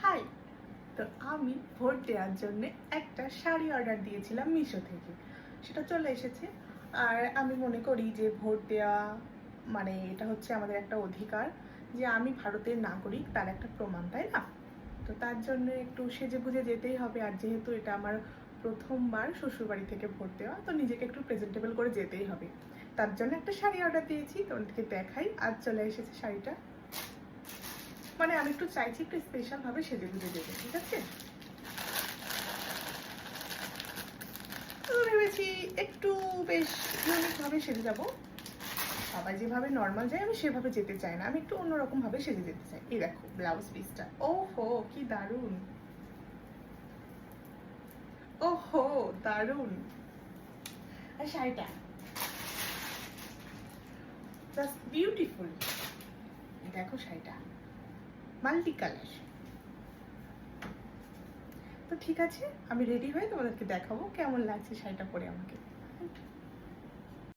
High. তো আমি vote দেওয়ার জন্য একটা শাড়ি অর্ডার দিয়েছিলাম মিশো থেকে। সেটা চলে এসেছে। আর আমি মনে করি যে ভোট দেওয়া মানে এটা হচ্ছে আমাদের একটা অধিকার, যে আমি ভারতের নাগরিক তার একটা প্রমাণ, তাই না? তো তার জন্য একটু সেজেগুজে যেতেই হবে। আর যেহেতু এটা আমার প্রথমবার শ্বশুরবাড়ি থেকে ভোট দেওয়া, তো নিজেকে একটু প্রেজেন্টেবল করে যেতেই হবে। তার জন্য একটা শাড়ি অর্ডার দিয়েছি, তোমাদেরকে দেখাই। আজ চলে এসেছে শাড়িটা। মানে আমি একটু চাইছি একটু স্পেশালভাবে সেজেগুজে যেতে, ঠিক আছে? তো ভেবেছি একটু বেশ ইউনিকভাবে সেজে যাবো। সবাই যেভাবে নর্মাল যায় আমি সেভাবে যেতে চাই না, আমি একটু অন্যরকমভাবে সেজে যেতে চাই। এই দেখো ব্লাউজ পিসটা, ওহো কি দারুণ, ওহো দারুণ। আর শাড়িটা জাস্ট বিউটিফুল। দেখো শাড়িটা মাল্টি কালার। তো ঠিক আছে, আমি রেডি হয়ে তোমাদেরকে দেখাবো কেমন লাগছে শাড়িটা পরে আমাকে।